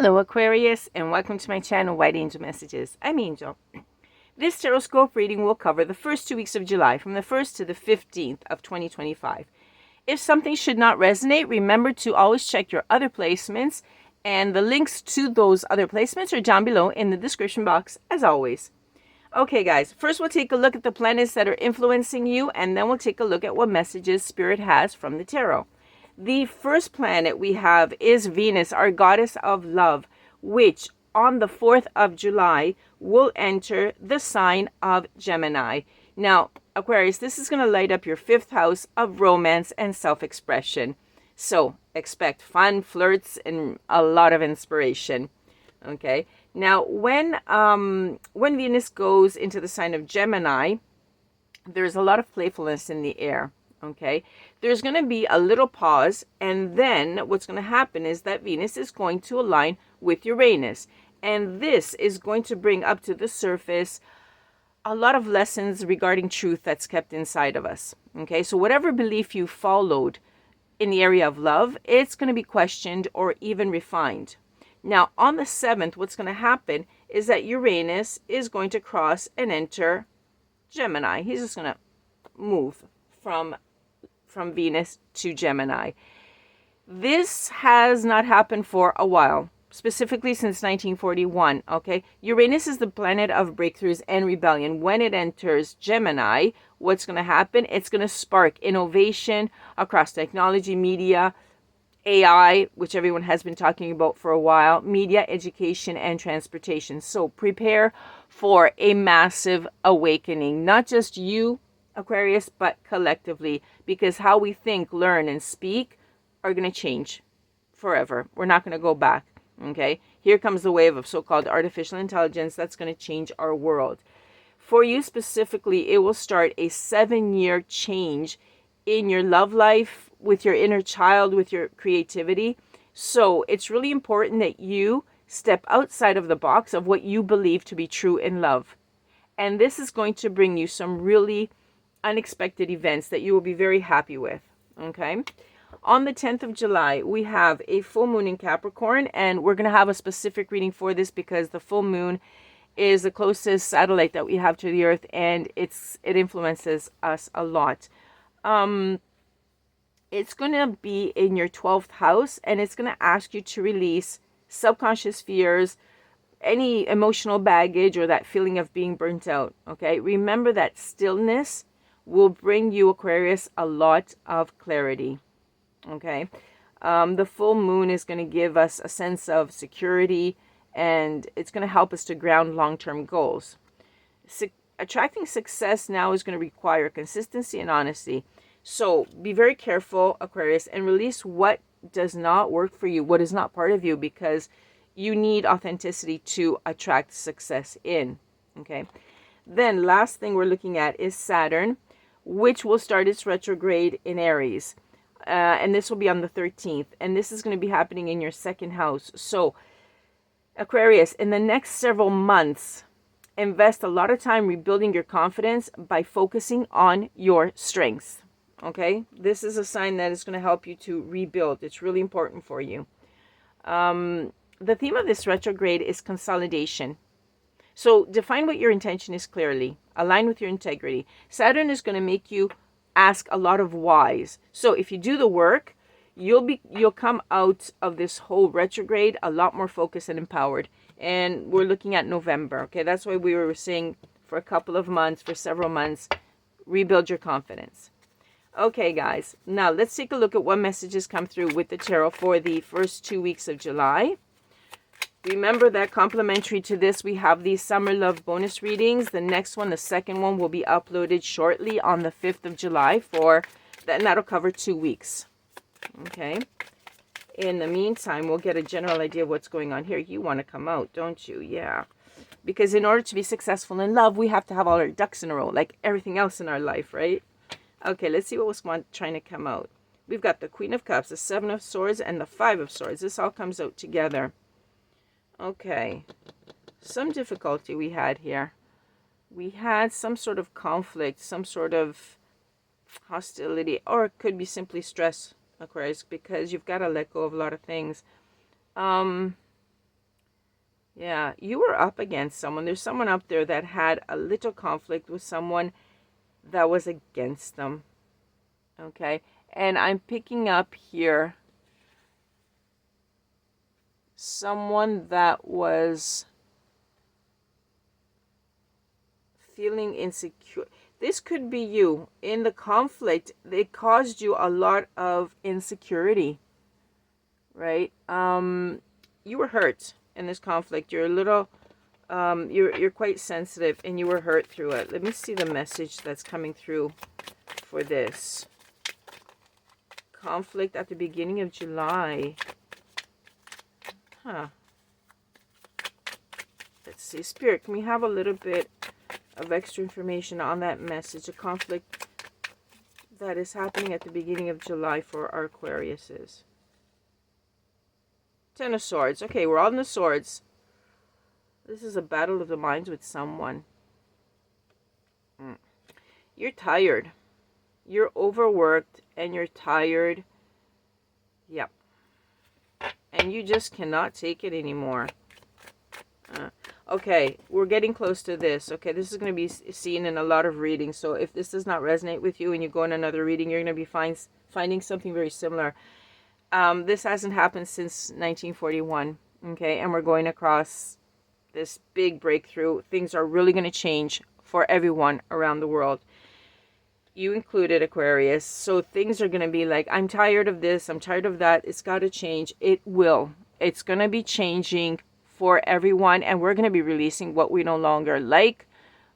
Hello Aquarius, and welcome to my channel White Angel Messages. I'm Angel. This Tarotscope reading will cover the first 2 weeks of July from the 1st to the 15th of 2025. If something should not resonate, remember to always check your other placements, and the links to those other placements are down below in the description box as always. Okay guys, first we'll take a look at the planets that are influencing you, and then we'll take a look at what messages Spirit has from the tarot. The first planet we have is Venus, our goddess of love, which on the 4th of July will enter the sign of Gemini. Now, Aquarius, this is going to light up your 5th house of romance and self-expression. So expect fun, flirts, and a lot of inspiration. Okay. Now, when Venus goes into the sign of Gemini, there's a lot of playfulness in the air. Okay, there's going to be a little pause, and then what's going to happen is that Venus is going to align with Uranus, and this is going to bring up to the surface a lot of lessons regarding truth that's kept inside of us. Okay, so whatever belief you followed in the area of love, it's going to be questioned or even refined. Now, on the 7th, what's going to happen is that Uranus is going to cross and enter Gemini. He's just going to move from Venus to Gemini. This has not happened for a while, specifically since 1941. Okay, Uranus is the planet of breakthroughs and rebellion. When it enters Gemini, what's going to happen? It's going to spark innovation across technology, media, AI, which everyone has been talking about for a while, media, education, and transportation. So prepare for a massive awakening, not just you, Aquarius, but collectively, because how we think, learn, and speak are going to change forever. We're not going to go back. Okay, here comes the wave of so-called artificial intelligence that's going to change our world. For you specifically, it will start a 7-year change in your love life, with your inner child, with your creativity. So it's really important that you step outside of the box of what you believe to be true in love. And this is going to bring you some really unexpected events that you will be very happy with. Okay, on the 10th of July we have a full moon in Capricorn, and we're going to have a specific reading for this because the full moon is the closest satellite that we have to the earth, and it influences us a lot. It's going to be in your 12th house, and it's going to ask you to release subconscious fears, any emotional baggage, or that feeling of being burnt out. Okay, remember that stillness will bring you, Aquarius, a lot of clarity. Okay, the full moon is going to give us a sense of security, and it's going to help us to ground long-term goals. Attracting success now is going to require consistency and honesty. So be very careful, Aquarius, and release what does not work for you, what is not part of you, because you need authenticity to attract success in. Okay, then last thing we're looking at is Saturn, which will start its retrograde in Aries. And this will be on the 13th. And this is going to be happening in your 2nd house. So, Aquarius, in the next several months, invest a lot of time rebuilding your confidence by focusing on your strengths. Okay? This is a sign that is going to help you to rebuild. It's really important for you. The theme of this retrograde is consolidation. So define what your intention is clearly. Align with your integrity. Saturn is going to make you ask a lot of whys. So if you do the work, you'll come out of this whole retrograde a lot more focused and empowered. And we're looking at November. Okay, that's why we were saying for a couple of months, for several months, rebuild your confidence. Okay, guys. Now let's take a look at what messages come through with the tarot for the first 2 weeks of July. Remember that complimentary to this, we have these summer love bonus readings. The next one, the second one, will be uploaded shortly on the 5th of July and that'll cover 2 weeks. Okay. In the meantime, we'll get a general idea of what's going on here. You want to come out, don't you? Yeah. Because in order to be successful in love, we have to have all our ducks in a row, like everything else in our life, right? Okay, let's see what was trying to come out. We've got the Queen of Cups, the 7 of Swords, and the 5 of Swords. This all comes out together. Okay, some difficulty we had here. We had some sort of conflict, some sort of hostility, or it could be simply stress, Aquarius, because you've got to let go of a lot of things. Yeah, you were up against someone. There's someone up there that had a little conflict with someone that was against them. Okay, and I'm picking up here someone that was feeling insecure. This could be you. In the conflict, it caused you a lot of insecurity, right? You were hurt in this conflict. You're a little, you're quite sensitive, and you were hurt through it. Let me see the message that's coming through for this conflict at the beginning of July. Huh. Let's see. Spirit, can we have a little bit of extra information on that message? A conflict that is happening at the beginning of July for our Aquariuses. Ten of Swords. Okay, we're on the swords. This is a battle of the minds with someone. You're tired. You're overworked and you're tired. Yep. And you just cannot take it anymore. Okay, we're getting close to this. Okay, this is going to be seen in a lot of readings. So if this does not resonate with you and you go in another reading, you're going to be finding something very similar. This hasn't happened since 1941. Okay, and we're going across this big breakthrough. Things are really going to change for everyone around the world. You included, Aquarius. So things are going to be like, I'm tired of this, I'm tired of that. It's got to change. It will. It's going to be changing for everyone, and we're going to be releasing what we no longer like,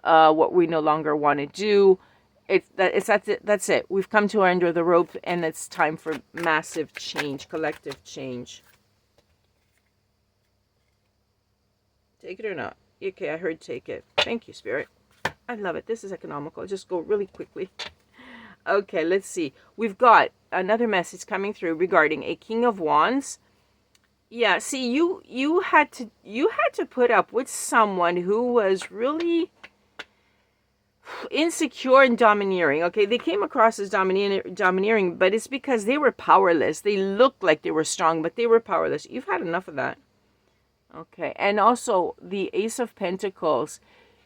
what we no longer want to do. That's it. We've come to our end of the rope, and it's time for massive change, collective change. Take it or not? Okay, I heard take it. Thank you, Spirit. I love it. This is economical. Just go really quickly. Okay, let's see. We've got another message coming through regarding a King of Wands. Yeah, see, you had to put up with someone who was really insecure and domineering. Okay, they came across as domineering, but it's because they were powerless. They looked like they were strong, but they were powerless. You've had enough of that. Okay, and also the Ace of Pentacles.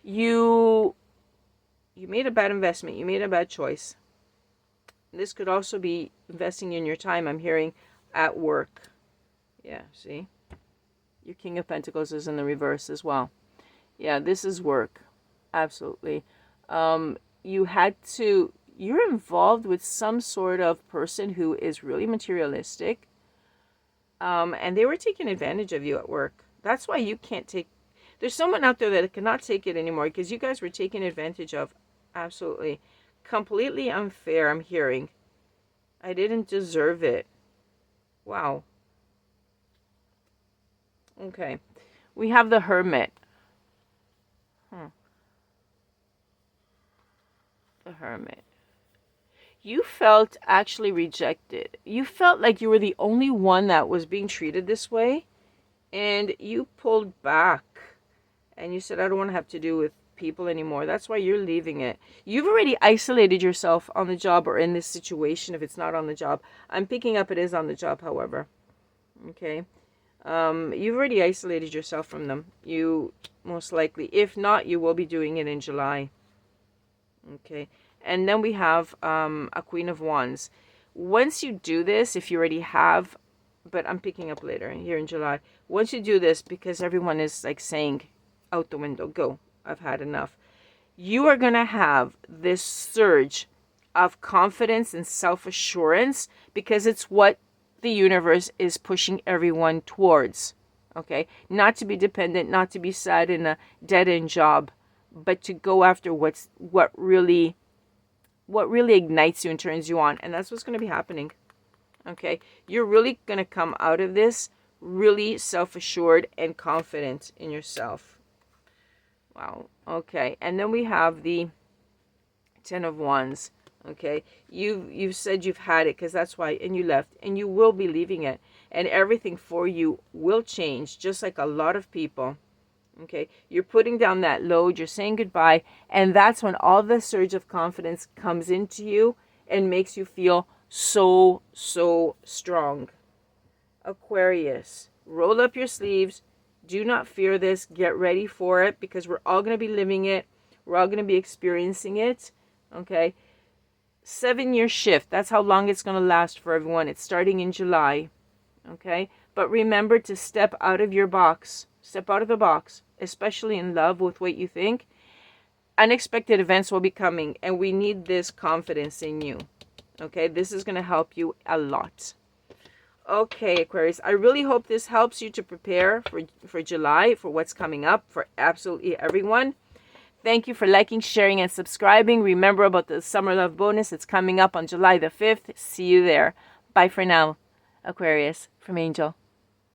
You made a bad investment. You made a bad choice. This could also be investing in your time, I'm hearing, at work. Yeah, see? Your King of Pentacles is in the reverse as well. Yeah, this is work. Absolutely. You're involved with some sort of person who is really materialistic. And they were taking advantage of you at work. That's why you can't take... There's someone out there that cannot take it anymore because you guys were taken advantage of. Absolutely. Completely unfair, I'm hearing. I didn't deserve it. Wow. Okay. We have the Hermit. The Hermit. You felt actually rejected. You felt like you were the only one that was being treated this way. And you pulled back. And you said, I don't want to have to do with people anymore. That's why you're leaving it. You've already isolated yourself on the job or in this situation if it's not on the job. I'm picking up it is on the job, however. Okay. You've already isolated yourself from them. You most likely, if not, you will be doing it in July. Okay. And then we have a Queen of Wands. Once you do this, if you already have, but I'm picking up later here in July. Once you do this, because everyone is like saying out the window, go, I've had enough. You are going to have this surge of confidence and self-assurance because it's what the universe is pushing everyone towards. Okay? Not to be dependent, not to be sad in a dead-end job, but to go after what really ignites you and turns you on. And that's what's going to be happening. Okay? You're really going to come out of this really self-assured and confident in yourself. Wow. Okay. And then we have the Ten of Wands. Okay. You've said you've had it because that's why, and you left, and you will be leaving it, and everything for you will change, just like a lot of people. Okay. You're putting down that load. You're saying goodbye, and that's when all the surge of confidence comes into you and makes you feel so strong. Aquarius, roll up your sleeves, Do not fear this. Get ready for it, because we're all going to be living it. We're all going to be experiencing it. Okay. 7-year shift. That's how long it's going to last for everyone. It's starting in July. Okay. But remember to step out of your box. Step out of the box, especially in love, with what you think. Unexpected events will be coming, and we need this confidence in you. Okay. This is going to help you a lot. Okay, Aquarius, I really hope this helps you to prepare for July, for what's coming up for absolutely everyone. Thank you for liking, sharing, and subscribing. Remember about the Summer Love Bonus. It's coming up on July the 5th. See you there. Bye for now, Aquarius, from Angel.